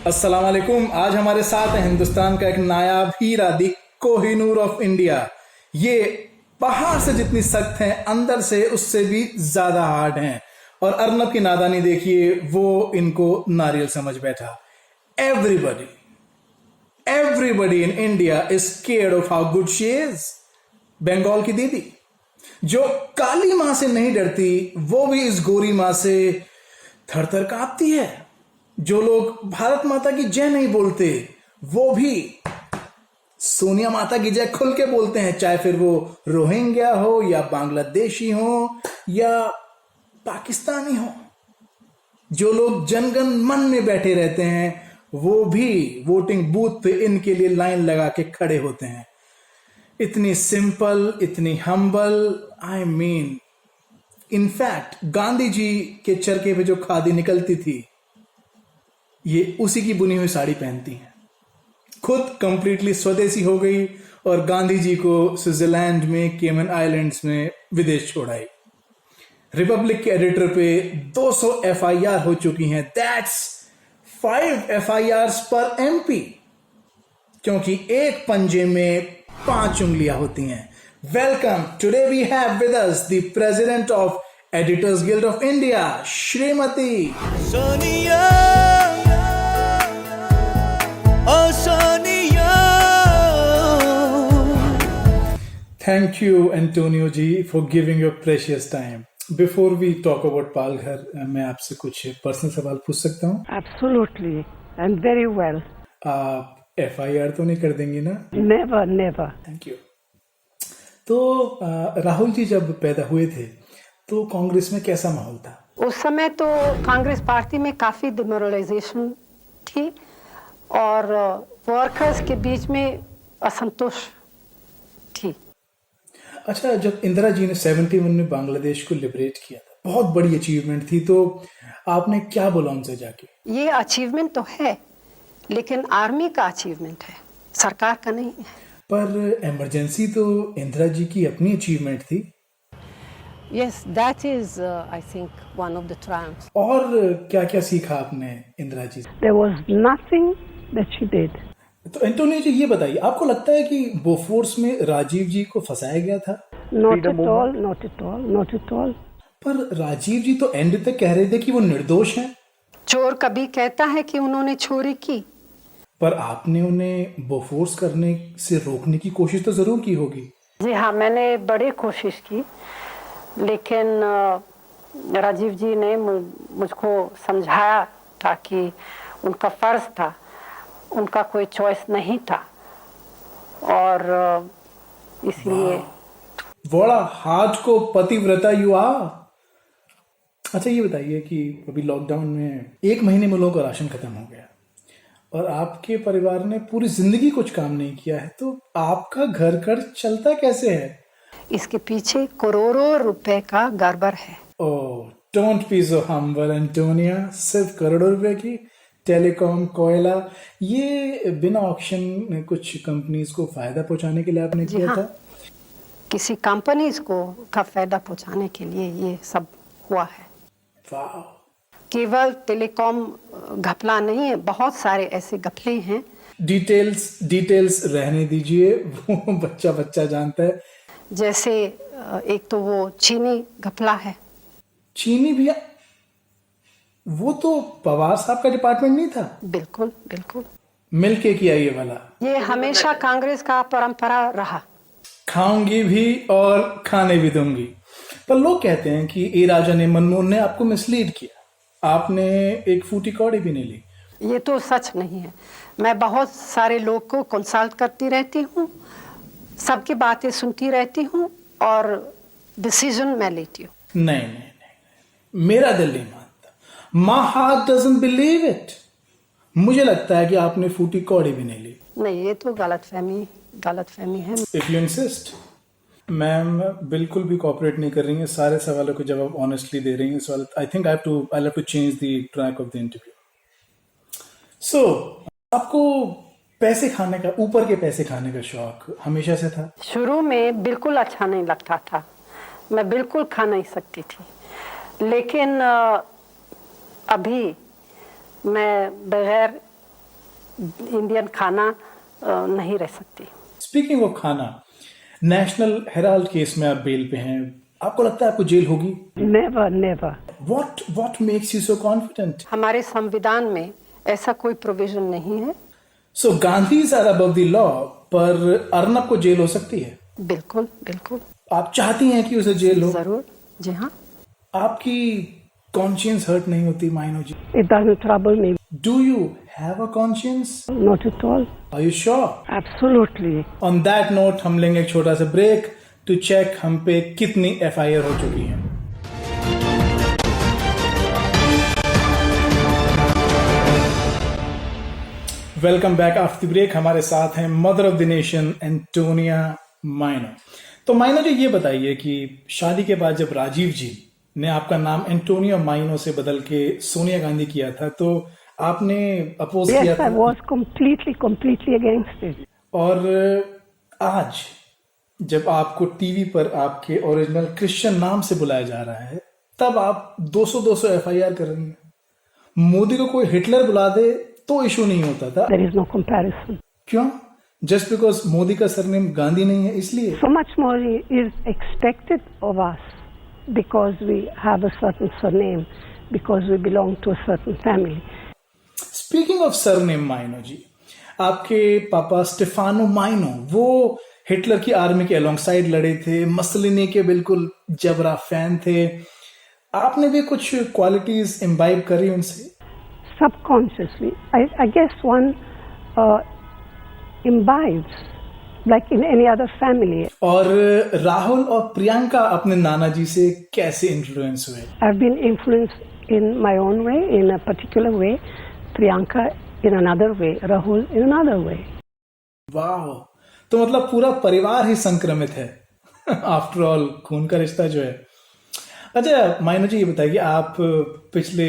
अस्सलाम वालेकुम। आज हमारे साथ है हिंदुस्तान का एक नायाब हीरा, दी कोहिनूर ऑफ इंडिया। ये बाहर से जितनी सख्त हैं, अंदर से उससे भी ज्यादा हार्ड हैं। और अर्नब की नादानी देखिए, वो इनको नारियल समझ बैठा। Everybody in India is scared of how good she is. Bengal की दीदी जो काली मां से नहीं डरती, वो भी इस गोरी मां से थर-थर कांपती है। जो लोग भारत माता की जय नहीं बोलते, वो भी सोनिया माता की जय खुल के बोलते हैं, चाहे फिर वो रोहिंग्या हो या बांग्लादेशी हो या पाकिस्तानी हो। जो लोग जनगण मन में बैठे रहते हैं, वो भी वोटिंग बूथ पे इनके लिए लाइन लगा के खड़े होते हैं। इतनी सिंपल, इतनी humble, I mean in fact Gandhi ji के चरखे पे जो खादी निकलती थी, ये उसी की बुनी हुई साड़ी पहनती हैं। खुद कंप्लीटली स्वदेशी हो गई और गांधी जी को स्विट्जरलैंड में, केमन आइलैंड्स में विदेश छोड़ाई। रिपब्लिक के एडिटर पे 200 FIR हो चुकी हैं। दैट्स 5 FIRs पर MP, क्योंकि एक पंजे में 5 उंगलियां होती हैं। Welcome, today we have with us the president of editors guild of India, Shrimati Sonia. Oh Sonia. Thank you, Antonio ji, for giving your precious time. Before we talk about Palghar, मैं आपसे कुछ पर्सनल सवाल पूछ सकता हूँ? Absolutely, and very well. आप FIR तो नहीं कर देंगी ना? Never, never. Thank you. तो राहुल जी जब पैदा हुए थे, तो कांग्रेस में कैसा माहौल था? उस समय तो कांग्रेस पार्टी में काफी डिमोरलाइजेशन थी और वर्कर्स के बीच में असंतोष थी। अच्छा, जब इंदिरा जी ने 71 में बांग्लादेश को लिबरेट किया था, बहुत बड़ी अचीवमेंट थी, तो आपने क्या बोला उनसे जाके? ये अचीवमेंट तो है, लेकिन आर्मी का अचीवमेंट है, सरकार का नहीं है। पर इमरजेंसी तो इंदिरा जी की अपनी अचीवमेंट थी। Yes, that is, I think, one of the triumphs. और क्या-क्या सीखा आपने इंदिरा जी से? There was nothing that she did. तो एंटोनियो जी, ये बताइए, आपको लगता है कि बोफोर्स में राजीव जी को फंसाया गया था? Not at all, not at all, not at all. पर राजीव जी तो एंड तक कह रहे थे कि वो निर्दोष हैं। चोर कभी कहता है कि उन्होंने चोरी की। पर आपने उन्हें बोफोर्स करने से रोकने की कोशिश तो जरूर की होगी। जी हाँ, मैंने बड़ी कोशिश की, लेकिन राजीव जी ने मुझको समझाया था कि उनका फर्ज था, उनका कोई चॉइस नहीं था, और इसलिए। बड़ा हाथ को पतिव्रता यू आ। अच्छा, ये बताइए कि अभी लॉकडाउन में 1 महीने में लोगों का राशन खत्म हो गया और आपके परिवार ने पूरी जिंदगी कुछ काम नहीं किया है, तो आपका घर खर्च चलता कैसे है? इसके पीछे करोड़ों रुपए का गड़बड़ है। Oh, don't be so humble Antonia. सिर्फ करोड़ों रुपए की टेलीकॉम, कोयला, ये बिना ऑक्शन कुछ कंपनीज को फायदा पहुंचाने के लिए आपने किया था? किसी कंपनीज को का फायदा पहुंचाने के लिए ये सब हुआ है। वाह। केवल टेलीकॉम घपला नहीं है, बहुत सारे ऐसे घपले हैं। डिटेल्स रहने दीजिए, वो बच्चा जानता है। जैसे एक तो वो चीनी घपला है। चीनी भी? वो तो पवार साहब का डिपार्टमेंट नहीं था? बिल्कुल बिल्कुल। मिलके किया ये वाला? ये हमेशा कांग्रेस का परंपरा रहा। खाऊंगी भी और खाने भी दूंगी। पर लोग कहते हैं कि ए राजा ने, मनमोहन ने आपको मिसलीड किया, आपने एक फूटी कौड़ी भी नहीं ली। ये तो सच नहीं है। मैं बहुत सारे लोग को कंसल्ट करती रहती हूँ, सबकी बातें सुनती रहती हूँ और डिसीजन मैं लेती हूँ। नहीं, मेरा दिल नहीं मानता। My heart doesn't believe it. मुझे लगता है कि आपने फूटी कौड़ी भी नहीं ली। नहीं, ये तो गलतफहमी है। If you insist. मैम बिल्कुल भी कोऑपरेट नहीं कर रही हैं, सारे सवालों के जवाब ऑनेस्टली दे रही हैं। So I think I'll have to change the track of the interview. So, आपको पैसे खाने का, ऊपर के पैसे खाने का शौक हमेशा से था? शुरू में बिल्कुल अच्छा नहीं लगता था, मैं बिल्कुल खा नहीं सकती थी, लेकिन अभी मैं बगैर इंडियन खाना नहीं रह सकती। स्पीकिंग ऑफ खाना, नेशनल हेराल्ड केस में आप बेल पे हैं, आपको लगता है आपको जेल होगी? Never never. What makes you so confident? हमारे संविधान में ऐसा कोई प्रोविजन नहीं है। So Gandhis are above the law, पर अर्नब को जेल हो सकती है? बिल्कुल बिल्कुल। आप चाहती हैं कि उसे जेल हो? जरूर, जी हाँ। आपकी कॉन्शियंस हर्ट नहीं होती Maino ji? It doesn't trouble me. Do you have a conscience? Not at all. Are you sure? Absolutely. On that note हम लेंगे एक छोटा सा ब्रेक टू चेक हम पे कितनी एफआईआर हो चुकी हैं। Welcome back after the break. हमारे साथ हैं mother of the nation Antonia Maino. तो माइनो जी, ये बताइए कि शादी के बाद जब राजीव जी ने आपका नाम एंटोनियो माइनो से बदल के सोनिया गांधी किया था, तो आपने अपोज किया Yes, था? I was completely against it. और आज जब आपको टीवी पर आपके ओरिजिनल क्रिश्चियन नाम से बुलाया जा रहा है, तब आप 200 एफआईआर कर रही हैं। मोदी को कोई हिटलर बुला दे तो इशू नहीं होता था। There is no comparison. क्यों? जस्ट बिकॉज मोदी का सरनेम गांधी नहीं है इसलिए? So much more is expected of us because we have a certain surname, because we belong to a certain family. Speaking of surname Maino ji, आपके पापा Stefano माइनो वो Hitler की army के अलोंगसाइड लड़े थे, मसलिनी के बिल्कुल जबरा फैन थे। आपने भी कुछ क्वालिटीज इम्बाइब करी उनसे? Subconsciously, I guess one imbibes like in any other family. और राहुल और प्रियंका अपने नाना जी से कैसे इन्फ्लुएंस हुए? I've been influenced in my own way, in a particular way. Priyanka in another way, Rahul in another way. वाह, तो मतलब पूरा परिवार ही संक्रमित है। आफ्टर ऑल खून का रिश्ता जो है। अच्छा माइनो जी, ये बताइए, आप पिछले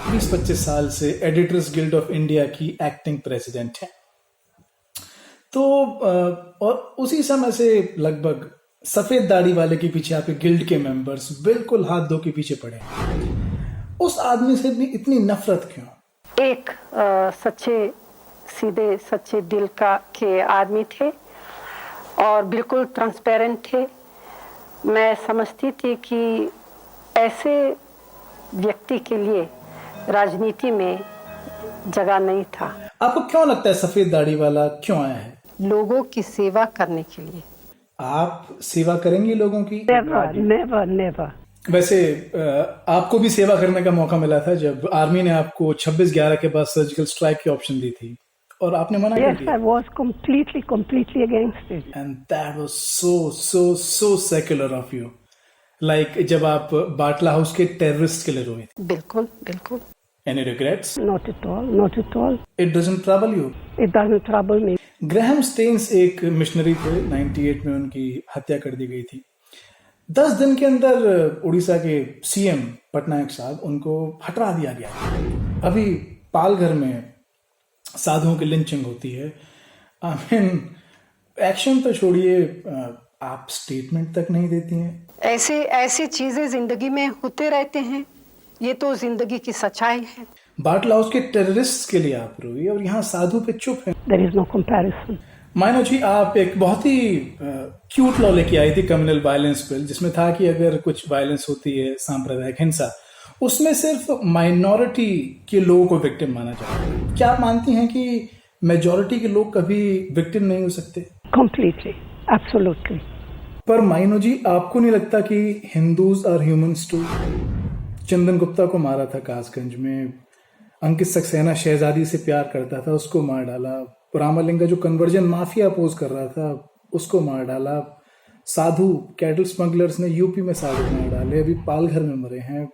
20-25 साल से एडिटर्स गिल्ड ऑफ इंडिया की एक्टिंग प्रेसिडेंट हैं, तो और उसी समय से लगभग सफेद दाढ़ी वाले के पीछे आपके गिल्ड के मेंबर्स बिल्कुल हाथ धो के पीछे पड़े हैं। उस आदमी से भी इतनी नफरत क्यों? एक सीधे सच्चे दिल के आदमी थे और बिल्कुल ट्रांसपेरेंट थे। मैं समझती थी कि ऐसे व्यक्ति के लिए राजनीति में जगह नहीं था। आपको क्यों लगता है सफेद दाढ़ी वाला क्यों आया है? लोगों की सेवा करने के लिए। आप सेवा करेंगी लोगों की? नेवर। वैसे आपको भी सेवा करने का मौका मिला था जब आर्मी ने आपको 26/11 के बाद सर्जिकल स्ट्राइक की ऑप्शन दी थी और आपने मना कर दिया। Yes, I was completely against it. And that was so secular of you. Like जब आप बाटला हाउस के टेररिस्ट किलर हुए थे। बिल्कुल। Any regrets? Not at all. It doesn't trouble you? It doesn't trouble me. Graham Staines एक missionary थे, 98 में उनकी हत्या कर दी गई थी। 10 दिन के अंदर उड़ीसा के सीएम पटनायक साहब उनको हटा दिया गया। अभी पालघर में साधुओं की लिंचिंग होती है। आई मीन एक्शन तो छोड़िए, आप स्टेटमेंट तक नहीं देती हैं। ऐसी चीजें जिंदगी में होते रहते हैं, ये तो जिंदगी की सच्चाई है। बाटला हाउस के टेररिस्ट के लिए आप रोई और यहाँ साधु पे चुप है। There is no comparison. माइनो जी, आप एक बहुत ही क्यूट लॉ लेके आई थी, कम्युनल वायलेंस बिल, जिसमें था कि अगर कुछ वायलेंस होती है, सांप्रदायिक हिंसा, उसमें सिर्फ माइनॉरिटी के लोगों को विक्टिम माना जाए। क्या आप मानती हैं कि मेजॉरिटी के लोग कभी विक्टिम नहीं हो सकते? Completely, absolutely. पर माइनो जी, आपको नहीं लगता कि हिंदूज आर ह्यूमंस टू? चंदन गुप्ता को मारा था कासगंज में, अंकित सक्सेना शहजादी से प्यार करता था, उसको मार डाला। रामलिंगा जो कन्वर्जन माफिया अपोज कर रहा था, उसको मार डाला। साधु कैटल स्मगलर्स ने यूपी में साधु मार डाले, अभी पालघर में मरे हैं।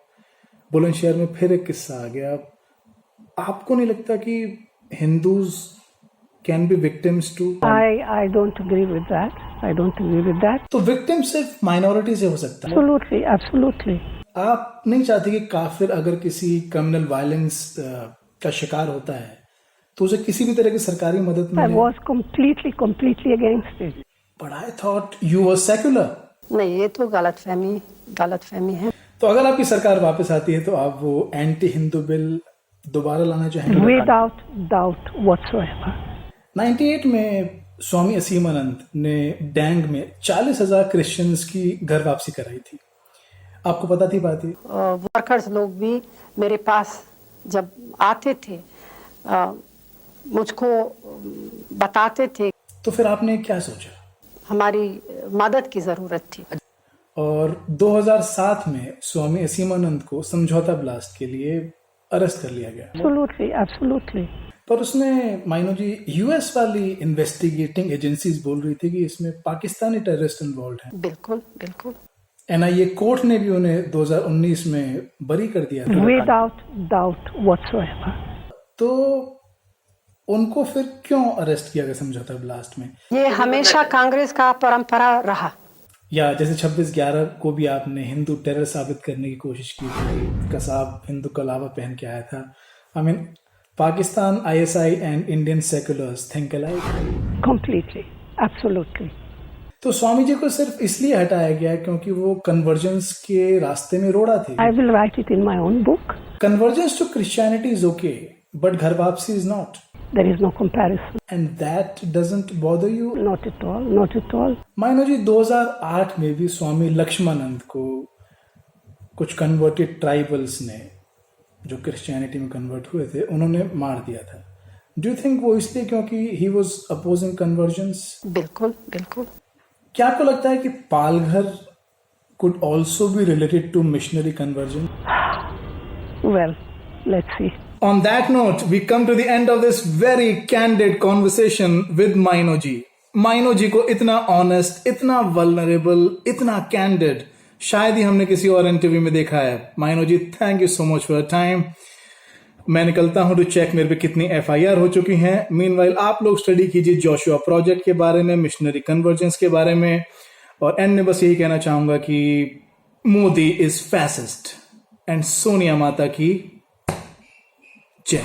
बुलंदशहर में फिर एक किस्सा आ गया। आपको नहीं लगता कि Hindus can be victims too? I don't agree with that. तो विक्टिम सिर्फ माइनॉरिटी से हो सकता है? Absolutely. आप नहीं चाहते कि काफिर अगर किसी कम्युनल वायलेंस का शिकार होता है तो उसे किसी भी तरह की सरकारी मदद मिले? I was completely against it. But I thought you were secular. नहीं, ये तो गलतफहमी है। तो अगर आपकी सरकार वापस आती है तो आप वो एंटी हिंदू बिल दोबारा लाना चाहेंगे? Without doubt whatsoever. 98 में स्वामी असीमानंद ने डैंग में 40,000 क्रिश्चियंस की घर वापसी कराई थी। आपको पता थी बात? वर्कर्स लोग भी मेरे पास जब आते थे मुझको बताते थे। तो फिर आपने क्या सोचा? हमारी मदद की जरूरत थी। और 2007 में स्वामी असीमानंद को समझौता ब्लास्ट के लिए अरेस्ट कर लिया गया। Absolutely, absolutely. पर उसमें माइनो जी यूएस वाली इन्वेस्टिगेटिंग एजेंसीज बोल रही थी कि इसमें पाकिस्तानी टेररिस्ट इन्वॉल्व हैं। बिल्कुल बिल्कुल। एनआईए कोर्ट ने भी उन्हें 2019 में बरी कर दिया था। Without doubt whatsoever. तो उनको फिर क्यों अरेस्ट किया गया समझौता ब्लास्ट में? ये हमेशा कांग्रेस का परंपरा रहा। या जैसे 26/11 को भी आपने हिंदू टेरर साबित करने की कोशिश की थी, कसाब हिंदू कलावा पहन के आया था। I mean Pakistan, ISI and Indian seculars think alike. Completely, absolutely. तो स्वामी जी को सिर्फ इसलिए हटाया गया क्योंकि वो कन्वर्जेंस के रास्ते में रोड़ा थे। I will write it in my own book. Convergence to Christianity is okay, but ghar wapsi is not. There is no comparison. And that doesn't bother you? Not at all, not at all. Maino ji 2008 में भी स्वामी लक्ष्मानंद को कुछ converted tribals ने, जो Christianity में convert हुए थे, उन्होंने मार दिया था। डू यू थिंक वो इसलिए क्योंकि ही वाज अपोजिंग कन्वर्जेंस? बिल्कुल बिल्कुल। क्या आपको लगता है कि Palghar could also be related to missionary conversion? Well, let's see. On that note, we come to the end of this very candid conversation with Maino ji. Maino ji को इतना honest, इतना vulnerable, इतना candid शायद ही हमने किसी और interview में देखा है। Maino ji, thank you so much for your time. मैं निकलता हूं टू चेक मेरे पे कितनी FIR हो चुकी हैं। मीनवाइल आप लोग स्टडी कीजिए जोशुआ प्रोजेक्ट के बारे में, मिशनरी कन्वर्जेंस के बारे में, और एंड में बस यही कहना चाहूंगा कि Modi is fascist and Sonia माता की जय।